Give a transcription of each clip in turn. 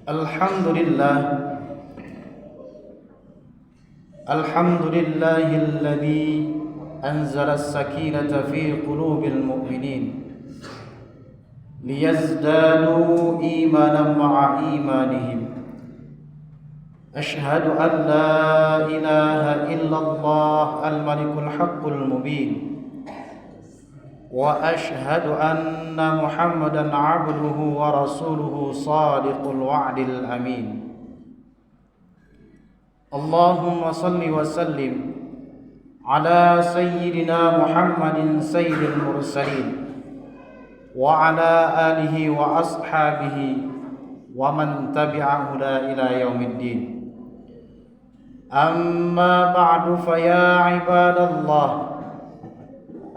Alhamdulillah alladzi anzala as-sakinata fi qulubil mu'minin liyazdadu imanan ma'a imanihim. Ashhadu an la ilaha illallah al-malikul haqqul mubin wa ashhadu anna Muhammadan 'abduhu wa rasuluhu shadiqul wa'dil amin. Allahumma salli wa sallim ala sayyidina Muhammadin sayyidil mursalin wa ala alihi wa ashabihi wa man tabi'ahu ila yaumiddin. Amma ba'du, fa ya ibadallah,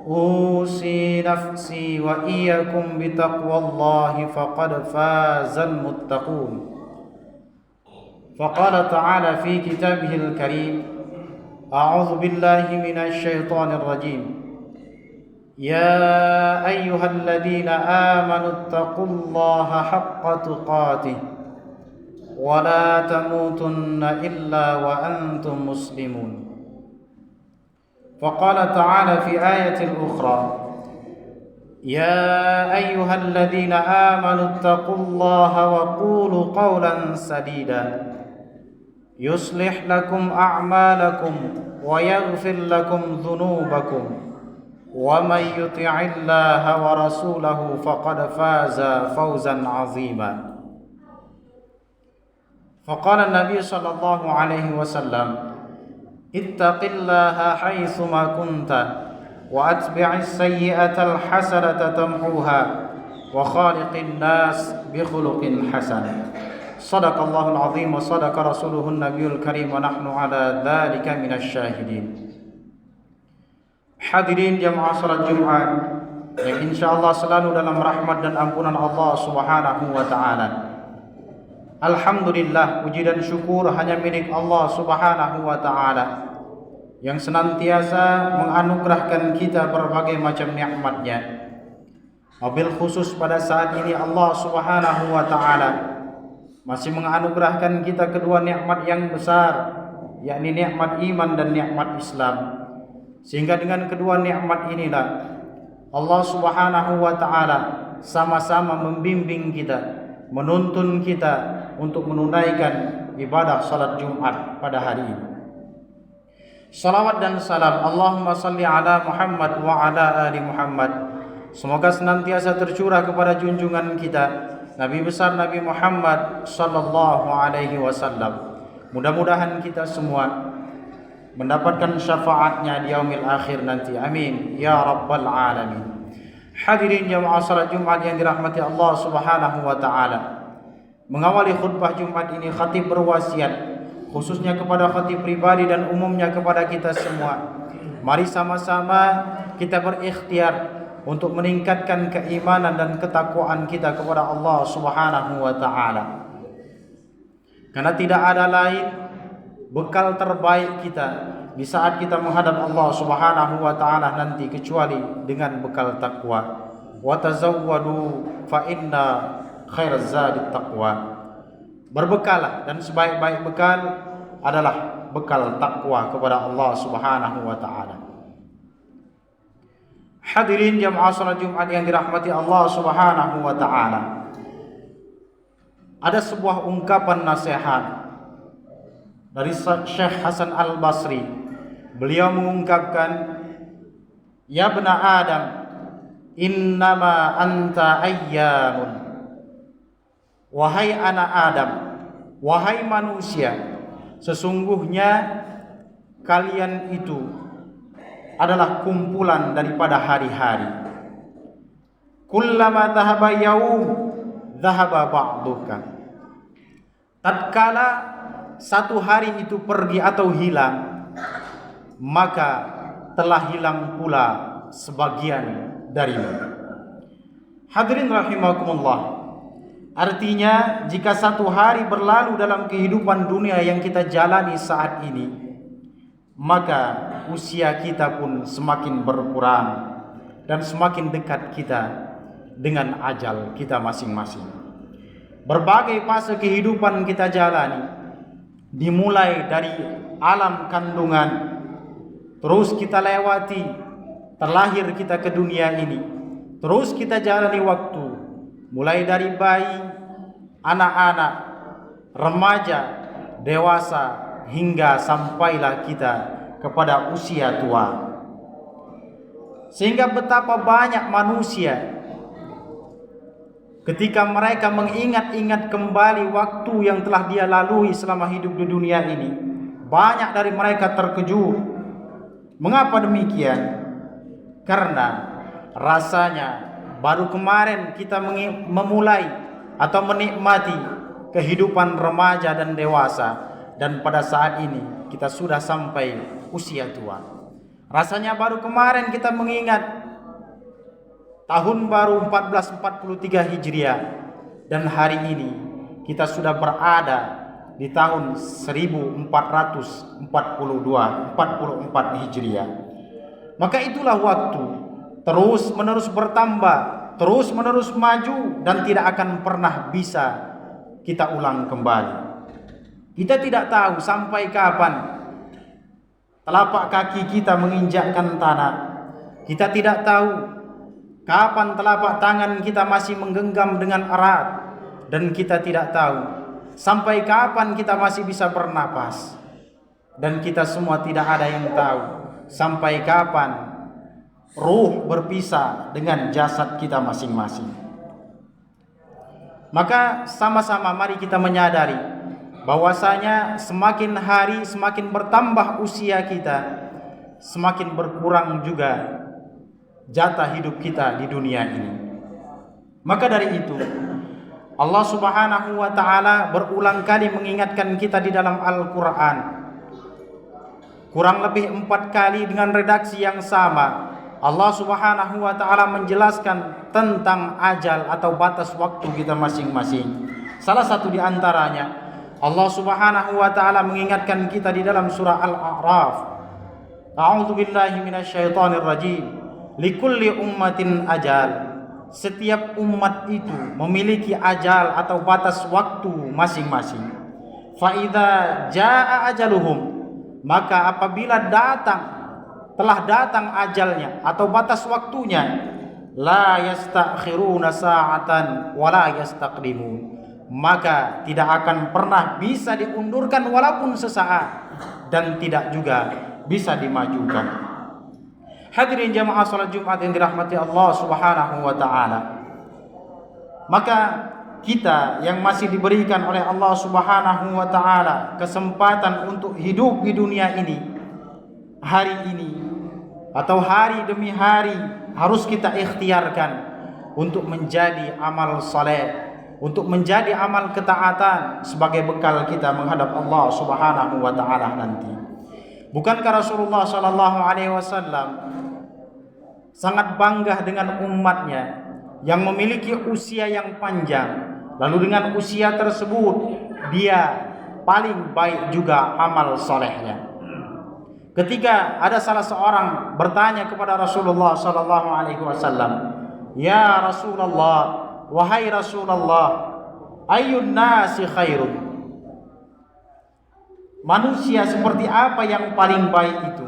usi nafsi wa iyyakum bitaqwallahi faqad fazal muttaqun. Faqala ta'ala fi kitabihil karim, a'udzu billahi minasy syaithanir rajim. Ya ayyuhalladzina amanu taqullaha haqqa tuqatih wa la tamutunna illa wa antum muslimun. Faqala ta'ala fi ayatil ukhra, ya ayyuhalladzina amanu taqullaha wa qulu qawlan sadida yuslih lakum a'malakum wa yaghfir lakum dhunubakum wa may yuti'illaha wa rasulahu faqad faza fawzan 'azima. Faqala an-nabiy sallallahu alaihi wasallam, ittaqillaha haitsu ma kunta wa atbi'is sayyi'atal hasanata tamhuha wa khaliqin nas bi khuluqin hasan. Sadaqallahul azim wa sadaqa rasuluhun nabiyul karim wa nahnu ala dzalika minasy syahidin. Hadirin jamaah salat Jumat yang insyaallah selalu dalam rahmat dan ampunan Allah Subhanahu wa taala. Alhamdulillah, puji dan syukur hanya milik Allah Subhanahu wa taala yang senantiasa menganugerahkan kita berbagai macam nikmat-Nya. Wabil khusus pada saat ini Allah Subhanahu wa taala masih menganugerahkan kita kedua nikmat yang besar, yakni nikmat iman dan nikmat Islam. Sehingga dengan kedua nikmat inilah Allah Subhanahu wa taala sama-sama membimbing kita, menuntun kita untuk menunaikan ibadah salat Jumat pada hari ini. Salawat dan salam Allahumma salli ala Muhammad wa ala ali Muhammad, semoga senantiasa tercurah kepada junjungan kita Nabi besar Nabi Muhammad sallallahu alaihi wasallam. Mudah-mudahan kita semua mendapatkan syafaatnya di yaumil akhir nanti. Amin ya rabbal alamin. Hadirin jamaah salat Jumat yang dirahmati Allah Subhanahu wa taala. Mengawali khutbah Jumat ini, khatib berwasiat khususnya kepada khatib pribadi dan umumnya kepada kita semua. Mari sama-sama kita berikhtiar untuk meningkatkan keimanan dan ketakwaan kita kepada Allah Subhanahu wa taala. Karena tidak ada lain bekal terbaik kita di saat kita menghadap Allah Subhanahu wa taala nanti kecuali dengan bekal takwa. Wa tazawwadu fa inna khairaz zadit taqwa. Berbekalah, dan sebaik-baik bekal adalah bekal takwa kepada Allah Subhanahu wa taala. Hadirin jamaah salat Jumat yang dirahmati Allah Subhanahu wa taala. Ada sebuah ungkapan nasihat dari Syekh Hasan Al-Basri. Beliau mengungkapkan, ya bna Adam, innama anta ayyamun. Wahai anak Adam, wahai manusia, sesungguhnya kalian itu adalah kumpulan daripada hari-hari. Kullama dhahaba yaum dhahaba ba'duka. Tatkala satu hari itu pergi atau hilang, maka telah hilang pula sebagian darimu. Hadirin rahimakumullah. Artinya, jika satu hari berlalu dalam kehidupan dunia yang kita jalani saat ini, maka usia kita pun semakin berkurang dan semakin dekat kita dengan ajal kita masing-masing. berbagai fase kehidupan kita jalani, dimulai dari alam kandungan, terus kita lewati, terlahir kita ke dunia ini, terus kita jalani waktu, mulai dari bayi, anak-anak, remaja, dewasa, hingga sampailah kita kepada usia tua. Sehingga betapa banyak manusia ketika mereka mengingat-ingat kembali waktu yang telah dia lalui selama hidup di dunia ini, banyak dari mereka terkejut. Mengapa demikian? Karena rasanya baru kemarin kita memulai atau menikmati kehidupan remaja dan dewasa, dan pada saat ini kita sudah sampai usia tua. Rasanya baru kemarin kita mengingat tahun baru 1443 Hijriah, dan hari ini kita sudah berada di tahun 1444 Hijriah. Maka itulah waktu terus menerus bertambah, terus menerus maju, dan tidak akan pernah bisa kita ulang kembali. Kita tidak tahu sampai kapan telapak kaki kita menginjakkan tanah. Kita tidak tahu kapan telapak tangan kita masih menggenggam dengan erat, dan kita tidak tahu sampai kapan kita masih bisa bernapas, dan kita semua tidak ada yang tahu sampai kapan ruh berpisah dengan jasad kita masing-masing. Maka sama-sama mari kita menyadari bahwasanya semakin hari semakin bertambah usia kita, semakin berkurang juga jatah hidup kita di dunia ini. Maka dari itu Allah Subhanahu wa taala berulang kali mengingatkan kita di dalam Al-Qur'an, kurang lebih 4 kali dengan redaksi yang sama. Allah Subhanahu wa taala menjelaskan tentang ajal atau batas waktu kita masing-masing. Salah satu di antaranya Allah Subhanahu wa taala mengingatkan kita di dalam surah Al-A'raf. A'udzu billahi minasyaitonir rajim. Likulli ummatin ajal. Setiap umat itu memiliki ajal atau batas waktu masing-masing. Fa idza jaa ajaluhum, maka apabila telah datang ajalnya atau batas waktunya, la yastakhiruna sa'atan wa la yastaqdimun, maka tidak akan pernah bisa diundurkan walaupun sesaat, dan tidak juga bisa dimajukan. Hadirin jamaah salat Jumat yang dirahmati Allah Subhanahu wa taala. Maka kita yang masih diberikan oleh Allah Subhanahu wa taala kesempatan untuk hidup di dunia ini, hari ini atau hari demi hari harus kita ikhtiarkan untuk menjadi amal saleh, untuk menjadi amal ketaatan sebagai bekal kita menghadap Allah Subhanahu wa taala nanti. Bukankah Rasulullah sallallahu alaihi wasallam sangat bangga dengan umatnya yang memiliki usia yang panjang, lalu dengan usia tersebut dia paling baik juga amal solehnya. Ketika ada salah seorang bertanya kepada Rasulullah sallallahu alaihi wasallam, "Ya Rasulullah, wahai Rasulullah, ayyun nasi khairun?" Manusia seperti apa yang paling baik itu?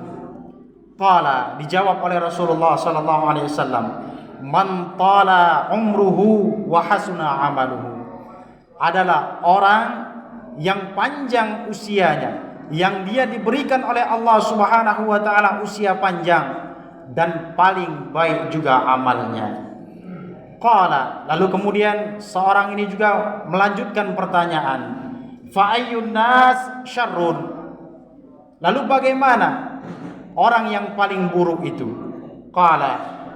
Qala, dijawab oleh Rasulullah sallallahu alaihi wasallam, "Man tala umruhu wa hasuna amaluhu." Adalah orang yang panjang usianya, yang dia diberikan oleh Allah Subhanahu wa taala usia panjang dan paling baik juga amalnya. Qala, lalu kemudian seorang ini juga melanjutkan pertanyaan, fa ayyun nas syarrun? Lalu bagaimana orang yang paling buruk itu? Qala,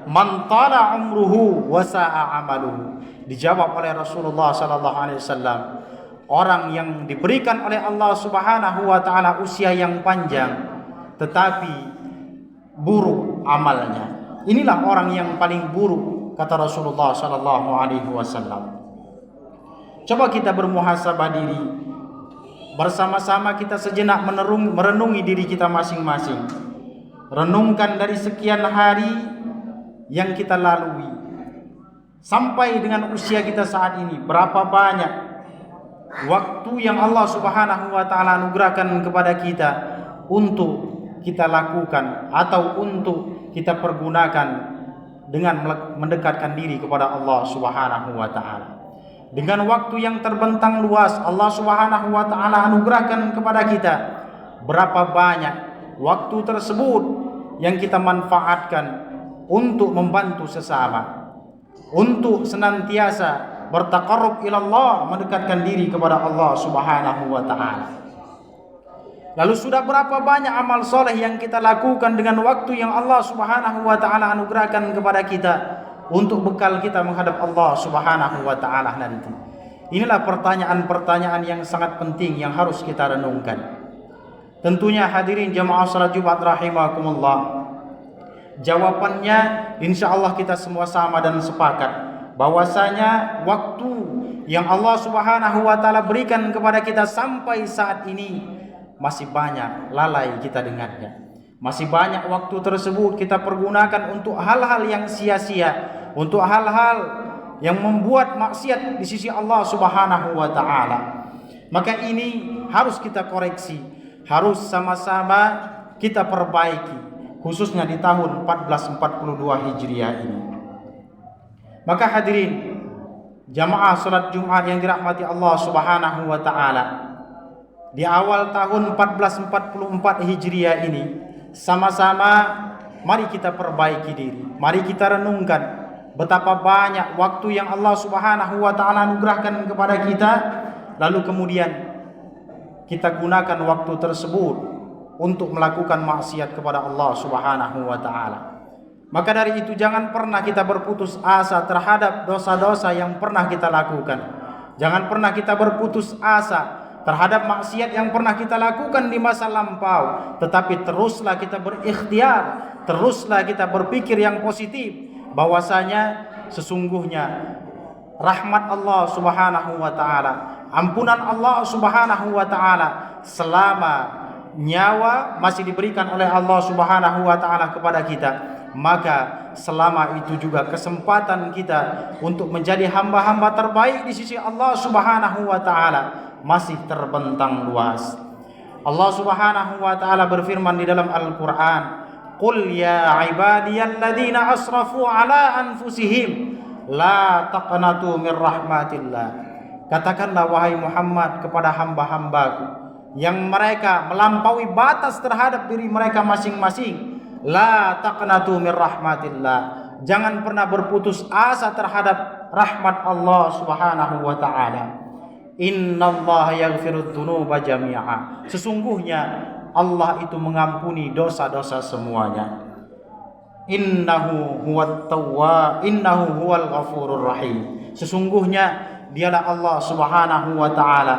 man tala umruhu wa sa'a amaluhu. Dijawab oleh Rasulullah sallallahu alaihi wasallam, orang yang diberikan oleh Allah Subhanahu wa taala usia yang panjang tetapi buruk amalnya. Inilah orang yang paling buruk, kata Rasulullah sallallahu alaihi wasallam. Coba kita bermuhasabah diri. Bersama-sama kita sejenak merenungi diri kita masing-masing. Renungkan dari sekian hari yang kita lalui sampai dengan usia kita saat ini, berapa banyak waktu yang Allah Subhanahu wa taala anugerahkan kepada kita untuk kita lakukan atau untuk kita pergunakan dengan mendekatkan diri kepada Allah Subhanahu wa taala. Dengan waktu yang terbentang luas Allah Subhanahu wa taala anugerahkan kepada kita, berapa banyak waktu tersebut yang kita manfaatkan untuk membantu sesama, untuk senantiasa bertaqarrub ila Allah, mendekatkan diri kepada Allah Subhanahu wa taala. Lalu sudah berapa banyak amal soleh yang kita lakukan dengan waktu yang Allah Subhanahu wa taala anugerahkan kepada kita untuk bekal kita menghadap Allah Subhanahu wa taala nanti. Inilah pertanyaan-pertanyaan yang sangat penting yang harus kita renungkan. Tentunya hadirin jamaah salat Jumat rahimakumullah, jawabannya insyaallah kita semua sama dan sepakat bahwasanya waktu yang Allah Subhanahu wa taala berikan kepada kita sampai saat ini masih banyak lalai kita dengannya. Masih banyak waktu tersebut kita pergunakan untuk hal-hal yang sia-sia, untuk hal-hal yang membuat maksiat di sisi Allah Subhanahu wa taala. Maka ini harus kita koreksi, harus sama-sama kita perbaiki, khususnya di tahun 1442 Hijriah ini. Maka hadirin jamaah salat Jumat yang dirahmati Allah Subhanahu wa taala, di awal tahun 1444 Hijriah ini sama-sama mari kita perbaiki diri, mari kita renungkan betapa banyak waktu yang Allah Subhanahu wa taala anugerahkan kepada kita, lalu kemudian kita gunakan waktu tersebut untuk melakukan maksiat kepada Allah Subhanahu wa taala. Maka dari itu jangan pernah kita berputus asa terhadap dosa-dosa yang pernah kita lakukan. Jangan pernah kita berputus asa terhadap maksiat yang pernah kita lakukan di masa lampau, tetapi teruslah kita berikhtiar, teruslah kita berpikir yang positif bahwasanya sesungguhnya rahmat Allah Subhanahu wa taala, ampunan Allah Subhanahu wa taala selama nyawa masih diberikan oleh Allah Subhanahu wa taala kepada kita, maka selama itu juga kesempatan kita untuk menjadi hamba-hamba terbaik di sisi Allah Subhanahu wa taala masih terbentang luas. Allah Subhanahu wa taala berfirman di dalam Al-Qur'an, "Qul ya ibadiyalladzina asrafu ala anfusihim la taqnatu mir rahmatillah." Katakanlah wahai Muhammad kepada hamba-hambaku yang mereka melampaui batas terhadap diri mereka masing-masing, la taqnatu mir rahmatillah. Jangan pernah berputus asa terhadap rahmat Allah Subhanahu wa taala. Innallaha yaghfirudz dzunuba jami'a. Sesungguhnya Allah itu mengampuni dosa-dosa semuanya. Innahu huwal ghafurur rahim. Sesungguhnya dialah Allah Subhanahu wa taala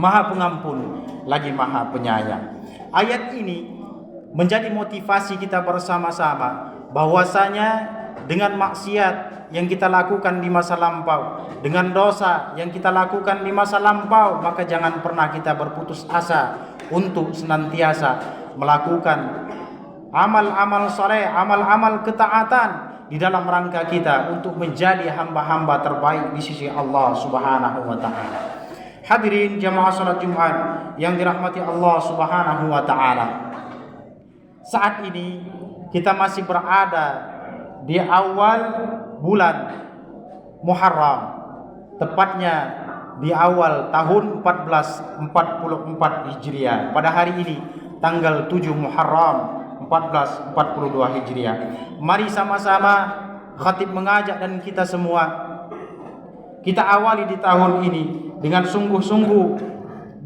Maha Pengampun lagi Maha Penyayang. Ayat ini menjadi motivasi kita bersama-sama bahwasanya dengan maksiat yang kita lakukan di masa lampau, dengan dosa yang kita lakukan di masa lampau, maka jangan pernah kita berputus asa untuk senantiasa melakukan amal-amal saleh, amal-amal ketaatan di dalam rangka kita untuk menjadi hamba-hamba terbaik di sisi Allah Subhanahu wa taala. Hadirin jamaah salat Jumat yang dirahmati Allah Subhanahu wa taala. Saat ini kita masih berada di awal bulan Muharram, tepatnya di awal tahun 1444 Hijriah. Pada hari ini tanggal 7 Muharram 1442 Hijriah. Mari sama-sama khatib mengajak dan kita semua kita awali di tahun ini dengan sungguh-sungguh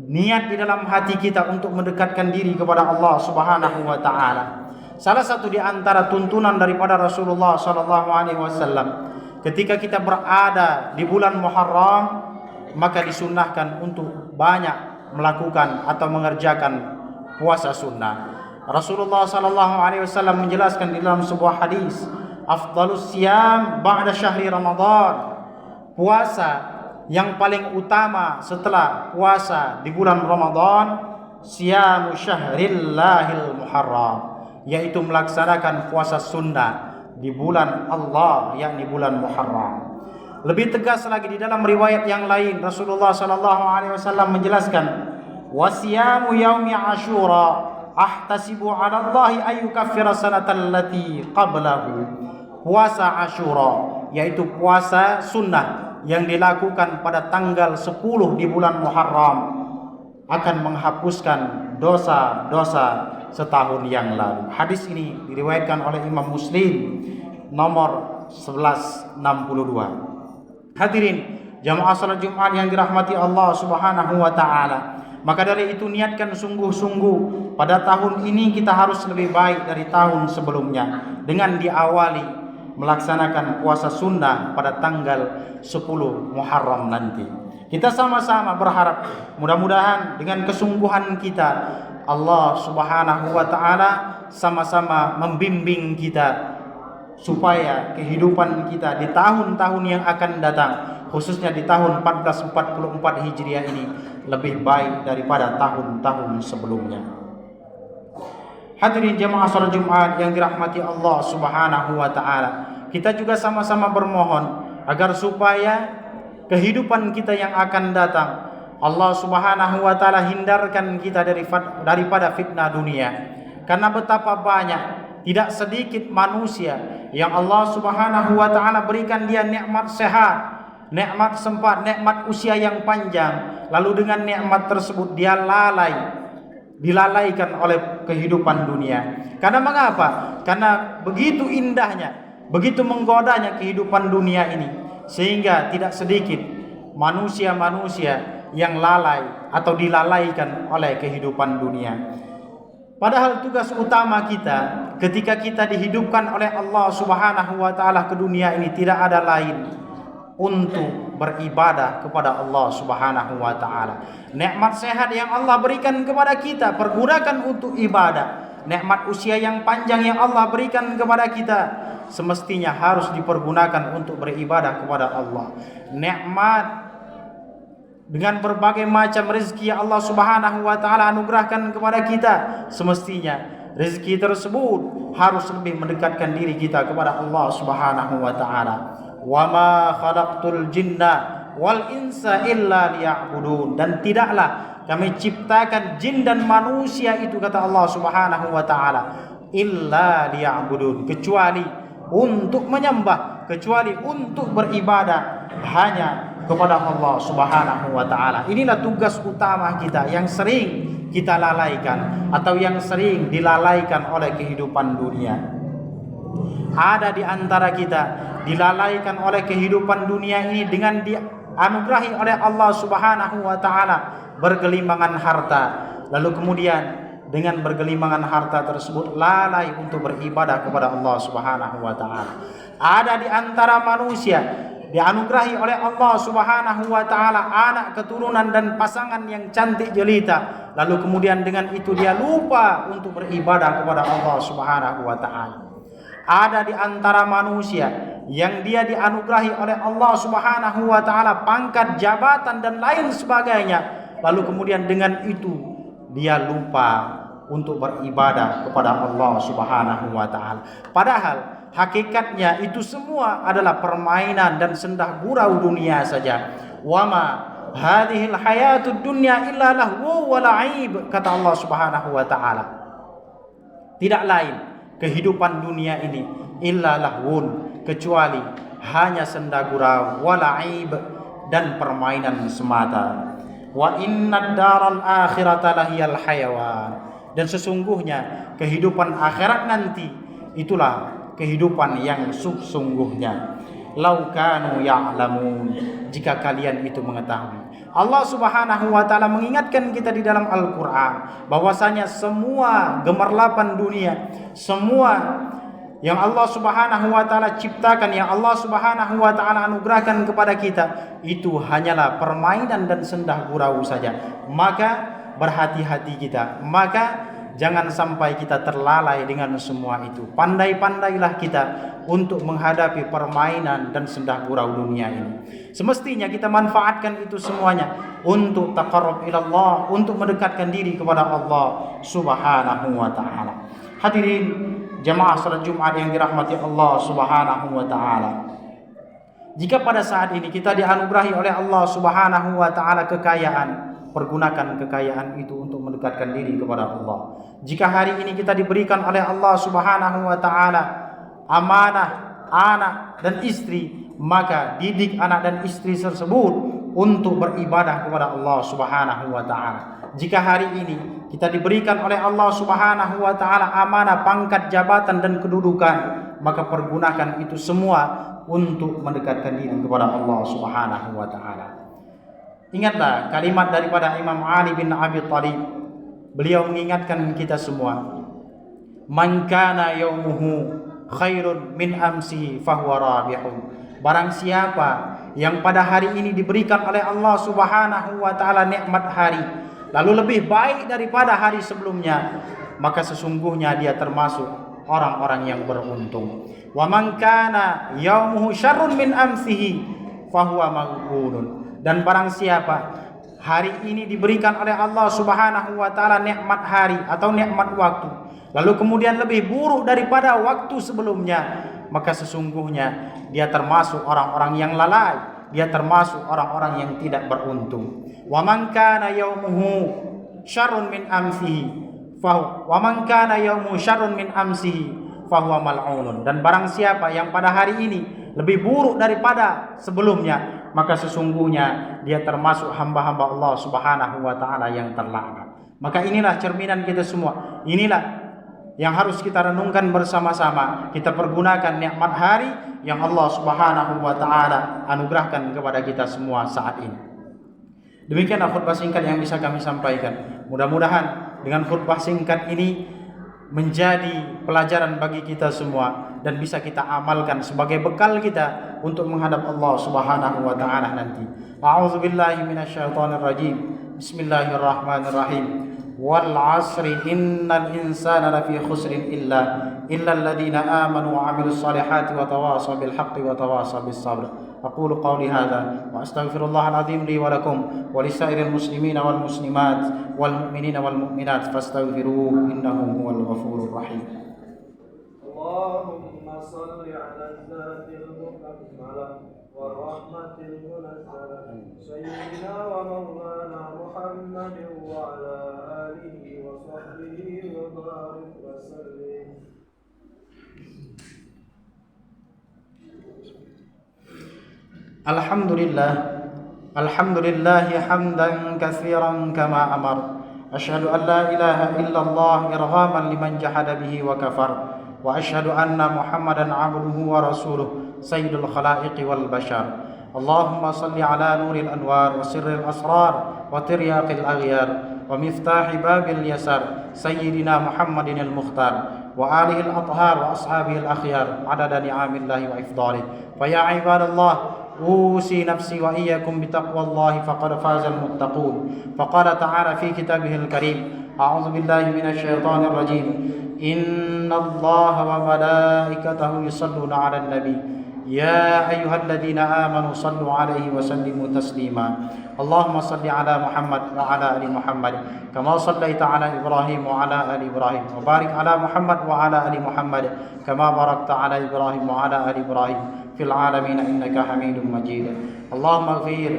niat di dalam hati kita untuk mendekatkan diri kepada Allah Subhanahu wa taala. Salah satu di antara tuntunan daripada Rasulullah sallallahu alaihi wasallam, ketika kita berada di bulan Muharram, maka disunnahkan untuk banyak melakukan atau mengerjakan puasa sunnah. Rasulullah sallallahu alaihi wasallam menjelaskan di dalam sebuah hadis, afdhalus siyam ba'da syahri Ramadan. Puasa yang paling utama setelah puasa di bulan Ramadan, siyamu syahrillahil muharram, yaitu melaksanakan puasa sunnah di bulan Allah, yakni bulan Muharram. Lebih tegas lagi di dalam riwayat yang lain Rasulullah sallallahu alaihi wasallam menjelaskan, "Wasiyamu yaumi Asyura ahtasibu 'ala Allah ay yukaffira sanatal lati qablahu." Puasa Asyura yaitu puasa sunnah yang dilakukan pada tanggal 10 di bulan Muharram akan menghapuskan dosa-dosa setahun yang lalu. Hadis ini diriwayatkan oleh Imam Muslim nomor 1162. Hadirin jamaah salat Jumat yang dirahmati Allah Subhanahu wa taala. Maka dari itu niatkan sungguh-sungguh pada tahun ini kita harus lebih baik dari tahun sebelumnya dengan diawali melaksanakan puasa sunnah pada tanggal 10 Muharram nanti. Kita sama-sama berharap mudah-mudahan dengan kesungguhan kita Allah Subhanahu wa taala sama-sama membimbing kita supaya kehidupan kita di tahun-tahun yang akan datang, khususnya di tahun 1444 Hijriah ini lebih baik daripada tahun-tahun sebelumnya. Hadirin jamaah salat Jumat yang dirahmati Allah Subhanahu wa taala, kita juga sama-sama bermohon agar supaya kehidupan kita yang akan datang Allah Subhanahu wa taala hindarkan kita daripada fitnah dunia. Karena betapa banyak, tidak sedikit manusia yang Allah Subhanahu wa taala berikan dia nikmat sehat, nikmat sempat, nikmat usia yang panjang, lalu dengan nikmat tersebut dia dilalaikan oleh kehidupan dunia. Karena mengapa? Karena begitu indahnya, begitu menggodanya kehidupan dunia ini, sehingga tidak sedikit manusia-manusia yang lalai atau dilalaikan oleh kehidupan dunia. Padahal tugas utama kita ketika kita dihidupkan oleh Allah Subhanahu wa taala ke dunia ini tidak ada lain untuk beribadah kepada Allah Subhanahu wa taala. Nikmat sehat yang Allah berikan kepada kita pergunakan untuk ibadah. Nikmat usia yang panjang yang Allah berikan kepada kita semestinya harus dipergunakan untuk beribadah kepada Allah. Nikmat dengan berbagai macam rezeki yang Allah Subhanahu wa taala anugerahkan kepada kita, semestinya rezeki tersebut harus lebih mendekatkan diri kita kepada Allah Subhanahu wa taala. Wa ma khalaqtul jinna wal insa illa liya'budun, dan tidaklah kami ciptakan jin dan manusia itu, kata Allah Subhanahu wa taala, illa liya'budun, kecuali untuk menyembah, kecuali untuk beribadah hanya kepada Allah Subhanahu wa taala. Inilah tugas utama kita yang sering kita lalaikan atau yang sering dilalaikan oleh kehidupan dunia. Ada di antara kita dilalaikan oleh kehidupan dunia ini dengan dianugerahi oleh Allah Subhanahu wa taala bergelimangan harta, lalu kemudian dengan bergelimangan harta tersebut lalai untuk beribadah kepada Allah Subhanahu wa taala. Ada di antara manusia dianugerahi oleh Allah Subhanahu wa taala anak, keturunan dan pasangan yang cantik jelita, lalu kemudian dengan itu dia lupa untuk beribadah kepada Allah Subhanahu wa taala. Ada di antara manusia yang dia dianugerahi oleh Allah Subhanahu wa taala pangkat, jabatan dan lain sebagainya, lalu kemudian dengan itu dia lupa untuk beribadah kepada Allah Subhanahu wa taala. Padahal hakikatnya itu semua adalah permainan dan sendah gurau dunia saja. Wa ma hadhil hayatud dunya illa lahu wa la'ib, kata Allah Subhanahu wa taala. Tidak lain kehidupan dunia ini illa lahun, kecuali hanya senda gurau, wa la'ib, dan permainan semata. Wa innad daral akhirata lahiyal hayawan, dan sesungguhnya kehidupan akhirat nanti itulah kehidupan yang sesungguhnya. Lau kanu ya'lamun, jika kalian itu mengetahui. Allah Subhanahu wa taala mengingatkan kita di dalam Al-Qur'an bahwasanya semua gemerlapan dunia, semua yang Allah Subhanahu wa taala ciptakan, yang Allah Subhanahu wa taala anugerahkan kepada kita, itu hanyalah permainan dan sendah gurau saja. Maka berhati-hati kita, maka jangan sampai kita terlalai dengan semua itu. Pandai-pandailah kita untuk menghadapi permainan dan sendah gurau dunia ini. Semestinya kita manfaatkan itu semuanya untuk taqarrub ila Allah, untuk mendekatkan diri kepada Allah Subhanahu wa taala. Hadirin jamaah salat Jumat yang dirahmati Allah Subhanahu wa taala. Jika pada saat ini kita dianugerahi oleh Allah Subhanahu wa taala kekayaan, pergunakan kekayaan itu untuk mendekatkan diri kepada Allah. Jika hari ini kita diberikan oleh Allah Subhanahu wa taala amanah anak dan istri, maka didik anak dan istri tersebut untuk beribadah kepada Allah Subhanahu wa taala. Jika hari ini kita diberikan oleh Allah Subhanahu wa taala amanah pangkat jabatan dan kedudukan, maka pergunakan itu semua untuk mendekatkan diri kepada Allah Subhanahu wa taala. Ingatlah kalimat daripada Imam Ali bin Abi Thalib. Beliau mengingatkan kita semua, "Man kana yaumuhu khairun min amsihi fahuwa rabihun." Barang siapa yang pada hari ini diberikan oleh Allah Subhanahu wa taala nikmat hari, lalu lebih baik daripada hari sebelumnya, maka sesungguhnya dia termasuk orang-orang yang beruntung. Wa man kana yaumuhu syarrun min amsihi fahuwa maghbunun. Dan barang siapa hari ini diberikan oleh Allah Subhanahu wa taala nikmat hari atau nikmat waktu, lalu kemudian lebih buruk daripada waktu sebelumnya, maka sesungguhnya dia termasuk orang-orang yang lalai, dia termasuk orang-orang yang tidak beruntung. Wa man kana yaumuhu syarrun min amsihi wa man kana yaumuhu syarrun min amsihi fahuwa mal'unun. Dan barang siapa yang pada hari ini lebih buruk daripada sebelumnya, maka sesungguhnya dia termasuk hamba-hamba Allah Subhanahu wa taala yang terlaknat. Maka inilah cerminan kita semua. Inilah yang harus kita renungkan bersama-sama. Kita pergunakan nikmat hari yang Allah Subhanahu wa taala anugerahkan kepada kita semua saat ini. Demikianlah khutbah singkat yang bisa kami sampaikan. Mudah-mudahan dengan khutbah singkat ini menjadi pelajaran bagi kita semua dan bisa kita amalkan sebagai bekal kita untuk menghadap Allah Subhanahu wa taala nanti. A'udzubillahi minasyaitonir rajim. Bismillahirrahmanirrahim. Wal 'asri innal insana lafi khusrin illa alladziina aamanu wa 'amilus salihati wa tawashaw bil haqqi wa tawashaw bis sabr. أقول قولي هذا وأستغفر الله العظيم لي ولكم ولسائر المسلمين والمسلمات والمؤمنين والمؤمنات فاستغفروه إنه هو الغفور الرحيم. اللهم صل على الذات المكملة والرحمة المنزلة سيدنا ومولانا محمد وعلى آله وصحبه وبارك وسلم. Alhamdulillah hamdan katsiran kama amar. Asyhadu an la ilaha illallah irghaman liman jahada bihi wa kafar. Wa asyhadu anna Muhammadan abduhu wa rasuluh sayyidul khalaiqi wal bashar. Allahumma salli ala nuril anwar wa sirril asrar wa tiryaqil aghyar wa miftahi babil yasar sayyidina Muhammadin al-mukhtar wa alihi al-athhar wa ashabihi al-akhyar adada ni'amillahi wa ifdalih. Fa ya ibadallah أوصي نفسي وإياكم بتقوى الله فقد فاز المتقون. فقال تعالى في كتابه الكريم أعوذ بالله من الشيطان الرجيم إن الله وملائكته يصلون على النبي يا أيها الذين آمنوا صلوا عليه وسلموا تسليما. اللهم صل على محمد وعلى آل محمد كما صليت على إبراهيم وعلى آل إبراهيم وبارك على محمد وعلى آل محمد كما باركت على إبراهيم وعلى آل إبراهيم في العالمين إنك حميد مجيد. اللهم اغفر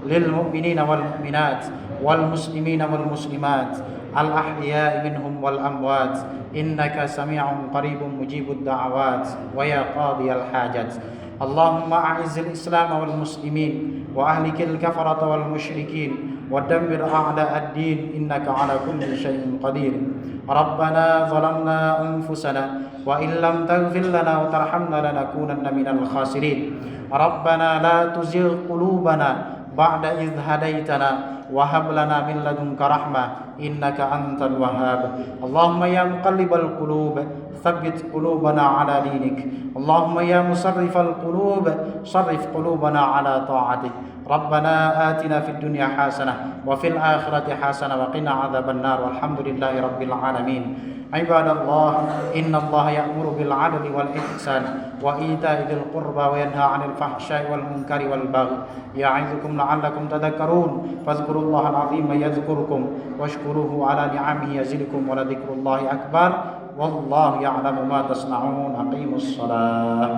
للمؤمنين والمؤمنات والمسلمين والمسلمات الأحياء منهم والأموات إنك سميع قريب مجيب الدعوات ويا قاضي الحاجات. اللهم أعز الإسلام والمسلمين وأهلك الكفرة والمشركين ودمر أعداء الدين إنك على كل شيء قدير. ربنا ظلمنا أنفسنا وإن لم تغفر لنا وترحمنا لنكونن من الخاسرين. ربنا لا تزغ قلوبنا بعد إذ هديتنا وهب لنا من لدنك رحمة إنك أنت الوهاب. اللهم يا مقلب القلوب ثبت قلوبنا على دينك. اللهم يا مصرف القلوب صرف قلوبنا على طاعتك. ربنا آتنا في الدنيا حسنة وفي الآخرة حسنة وقنا عذاب النار والحمد لله رب العالمين. عباد الله إن الله يأمر بالعدل والإحسان وإيتاء ذي القربى وينهى عن الفحشاء والمنكر والبغي يعظكم لعلكم تذكرون. فاذكروا الله العظيم يذكركم واشكروه على نعمه يزدكم ولذكر الله أكبر والله يعلم ما تصنعون. أقيموا الصلاة.